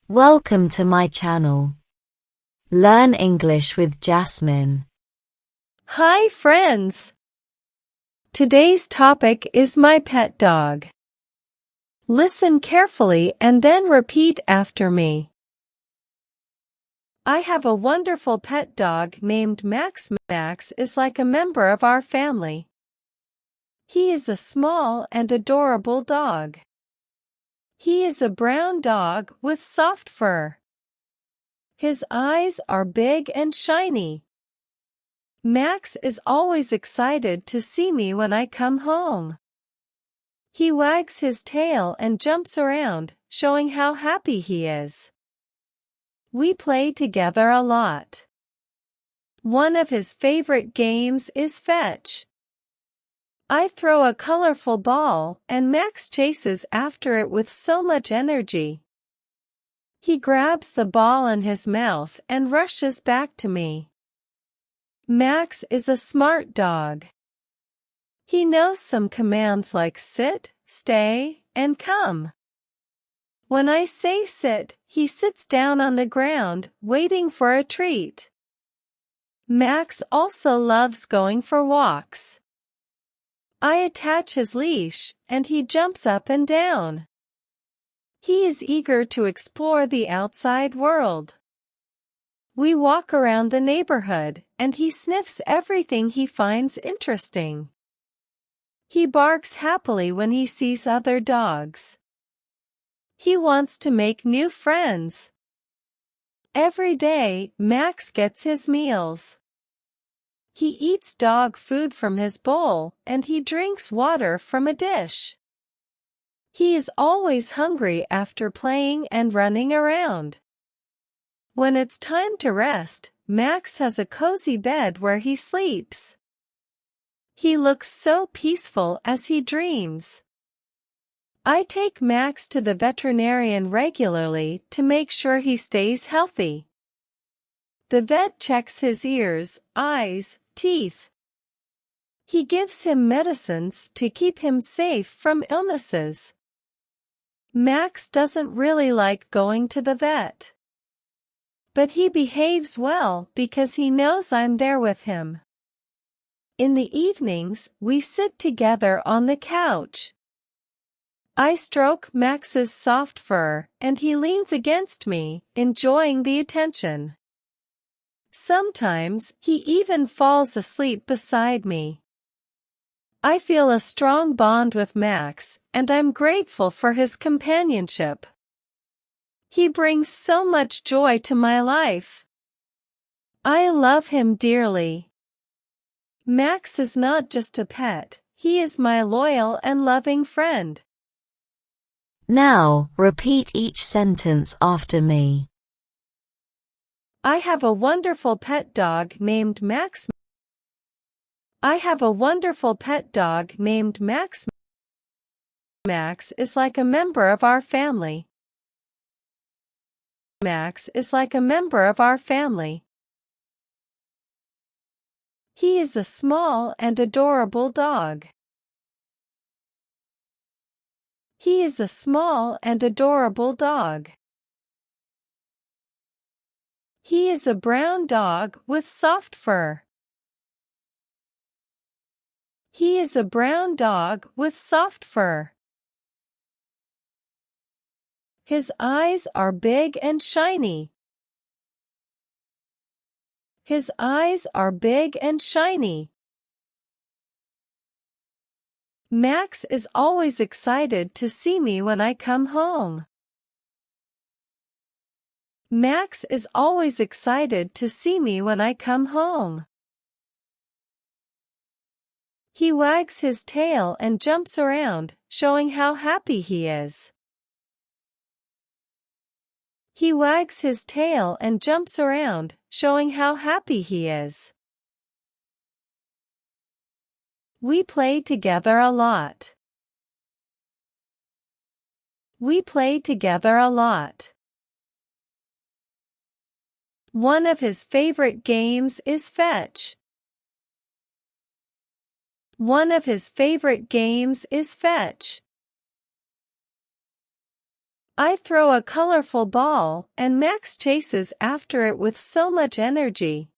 Welcome to my channel. Learn English with Jasmine. Hi friends! Today's topic is my pet dog. Listen carefully and then repeat after me. I have a wonderful pet dog named Max. Max is like a member of our family. He is a small and adorable dog. He is a brown dog with soft fur. His eyes are big and shiny. Max is always excited to see me when I come home. He wags his tail and jumps around, showing how happy he is. We play together a lot. One of his favorite games is fetch. I throw a colorful ball and Max chases after it with so much energy. He grabs the ball in his mouth and rushes back to me. Max is a smart dog. He knows some commands like sit, stay, and come. When I say sit, he sits down on the ground, waiting for a treat. Max also loves going for walks. I attach his leash, and he jumps up and down. He is eager to explore the outside world. We walk around the neighborhood, and he sniffs everything he finds interesting. He barks happily when he sees other dogs. He wants to make new friends. Every day, Max gets his meals. He eats dog food from his bowl, and he drinks water from a dish. He is always hungry after playing and running around. When it's time to rest, Max has a cozy bed where he sleeps. He looks so peaceful as he dreams. I take Max to the veterinarian regularly to make sure he stays healthy. The vet checks his ears, eyes, teeth. He gives him medicines to keep him safe from illnesses. Max doesn't really like going to the vet. But he behaves well because he knows I'm there with him. In the evenings, we sit together on the couch. I stroke Max's soft fur, and he leans against me, enjoying the attention. Sometimes, he even falls asleep beside me. I feel a strong bond with Max, and I'm grateful for his companionship. He brings so much joy to my life. I love him dearly. Max is not just a pet, he is my loyal and loving friend. Now, repeat each sentence after me. I have a wonderful pet dog named Max. I have a wonderful pet dog named Max. Max is like a member of our family. Max is like a member of our family. He is a small and adorable dog. He is a small and adorable dog. He is a brown dog with soft fur. He is a brown dog with soft fur. His eyes are big and shiny. His eyes are big and shiny. Max is always excited to see me when I come home. Max is always excited to see me when I come home. He wags his tail and jumps around, showing how happy he is. He wags his tail and jumps around, showing how happy he is. We play together a lot. We play together a lot. One of his favorite games is fetch. One of his favorite games is fetch. I throw a colorful ball, and Max chases after it with so much energy.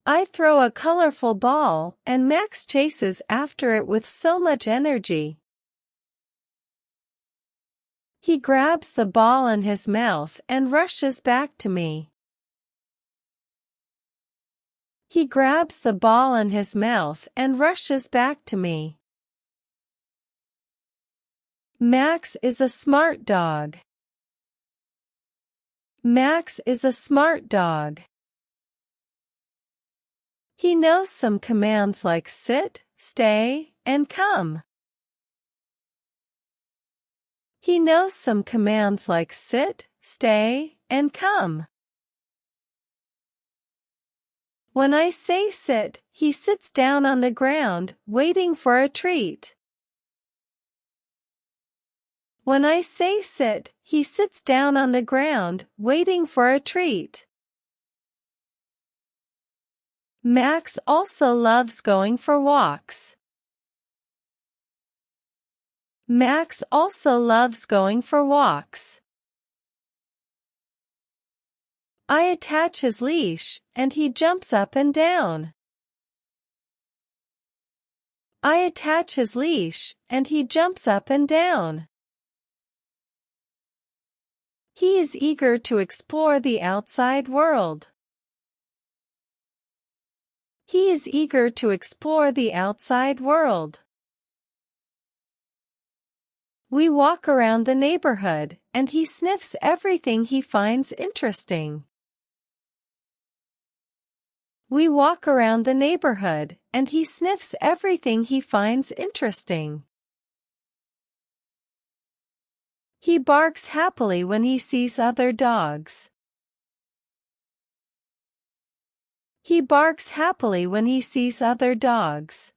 I throw a colorful ball, and Max chases after it with so much energy. He grabs the ball in his mouth and rushes back to me. He grabs the ball in his mouth and rushes back to me. Max is a smart dog. Max is a smart dog. He knows some commands like sit, stay, and come. He knows some commands like sit, stay, and come. When I say sit, he sits down on the ground, waiting for a treat. When I say sit, he sits down on the ground, waiting for a treat. Max also loves going for walks. Max also loves going for walks. I attach his leash, and he jumps up and down. I attach his leash, and he jumps up and down. He is eager to explore the outside world. He is eager to explore the outside world. We walk around the neighborhood, and he sniffs everything he finds interesting. We walk around the neighborhood, and he sniffs everything he finds interesting. He barks happily when he sees other dogs. He barks happily when he sees other dogs.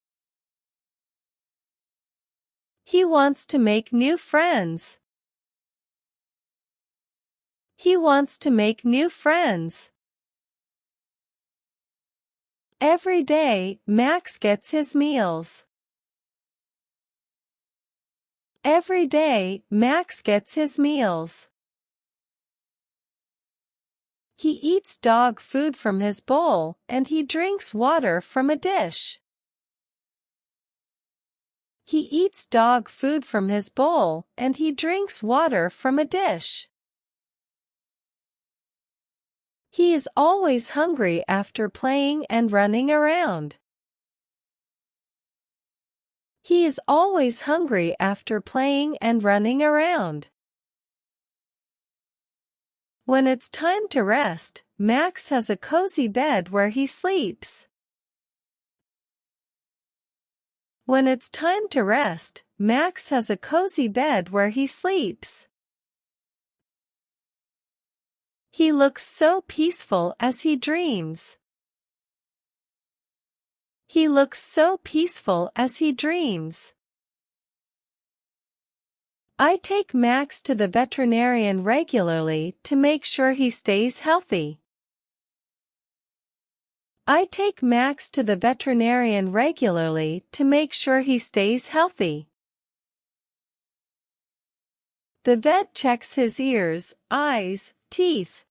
He wants to make new friends. He wants to make new friends. Every day, Max gets his meals. Every day, Max gets his meals. He eats dog food from his bowl, and he drinks water from a dish. He eats dog food from his bowl, and he drinks water from a dish. He is always hungry after playing and running around. He is always hungry after playing and running around. When it's time to rest, Max has a cozy bed where he sleeps. When it's time to rest, Max has a cozy bed where he sleeps. He looks so peaceful as he dreams. He looks so peaceful as he dreams. I take Max to the veterinarian regularly to make sure he stays healthy. I take Max to the veterinarian regularly to make sure he stays healthy. The vet checks his ears, eyes, teeth.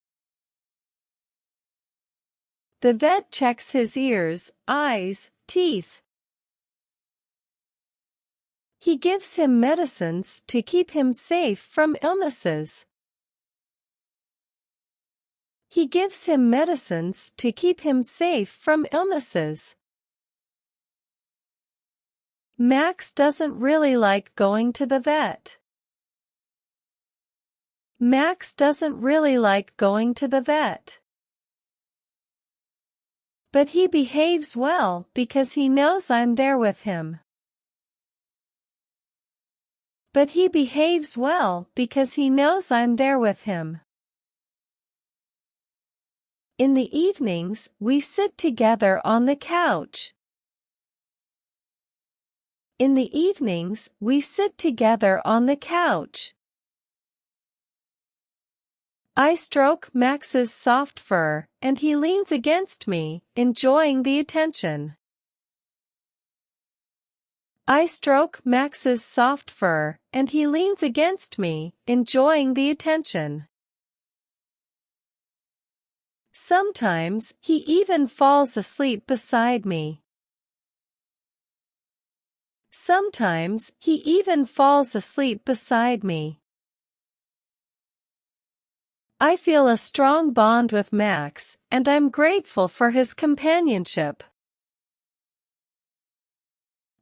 The vet checks his ears, eyes, teeth. He gives him medicines to keep him safe from illnesses. He gives him medicines to keep him safe from illnesses. Max doesn't really like going to the vet. Max doesn't really like going to the vet. But he behaves well because he knows I'm there with him. But he behaves well because he knows I'm there with him. In the evenings, we sit together on the couch. In the evenings, we sit together on the couch. I stroke Max's soft fur, and he leans against me, enjoying the attention. I stroke Max's soft fur, and he leans against me, enjoying the attention. Sometimes he even falls asleep beside me. Sometimes he even falls asleep beside me. I feel a strong bond with Max, and I'm grateful for his companionship.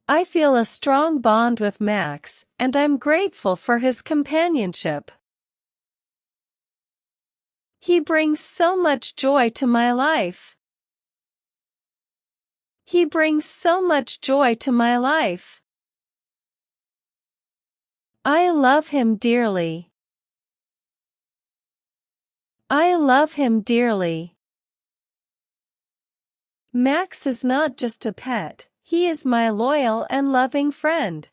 I feel a strong bond with Max, and I'm grateful for his companionship. He brings so much joy to my life. He brings so much joy to my life. I love him dearly. I love him dearly. Max is not just a pet, he is my loyal and loving friend.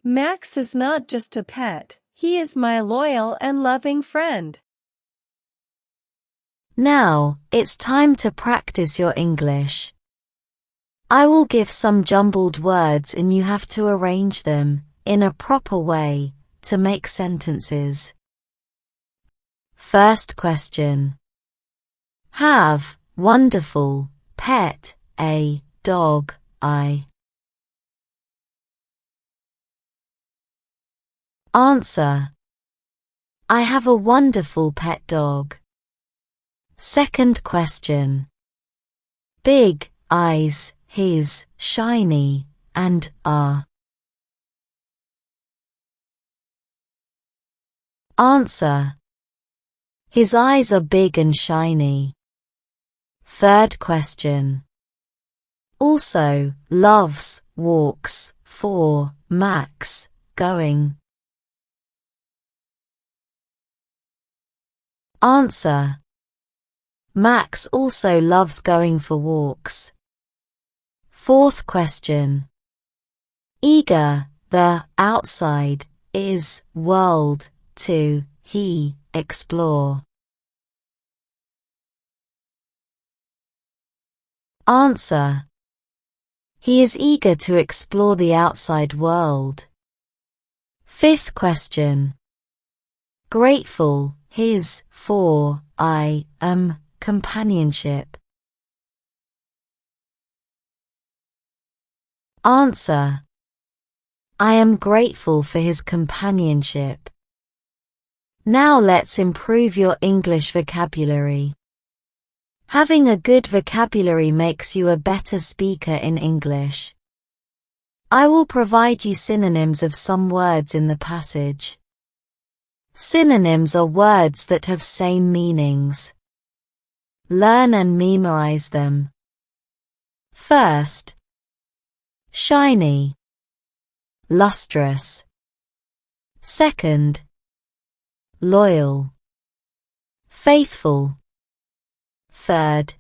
Max is not just a pet, he is my loyal and loving friend. Now, it's time to practice your English. I will give some jumbled words and you have to arrange them, in a proper way, to make sentences. First question. Have, wonderful, pet, a, dog, I. Answer. I have a wonderful pet dog. Second question. Big eyes, his, shiny, and are. Answer. His eyes are big and shiny. Third question. Also, loves, walks, for, Max, going. Answer. Max also loves going for walks. Fourth question. Eager, the, outside, is, world, to, he, explore. Answer. He is eager to explore the outside world. Fifth question. Grateful, his, for, I, am, companionship. Answer. I am grateful for his companionship. Now let's improve your English vocabulary. Having a good vocabulary makes you a better speaker in English. I will provide you synonyms of some words in the passage. Synonyms are words that have same meanings. Learn and memorize them. First. Shiny. Lustrous. Second. Loyal. Faithful. Third.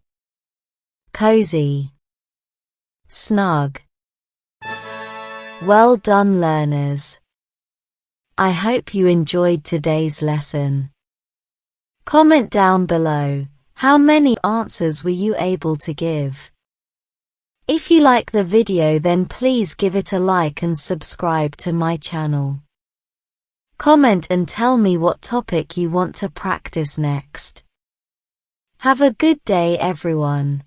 Cozy. Snug. Well done, learners. I hope you enjoyed today's lesson. Comment down below, how many answers were you able to give? If you like the video, then please give it a like and subscribe to my channel. Comment and tell me what topic you want to practice next. Have a good day, everyone.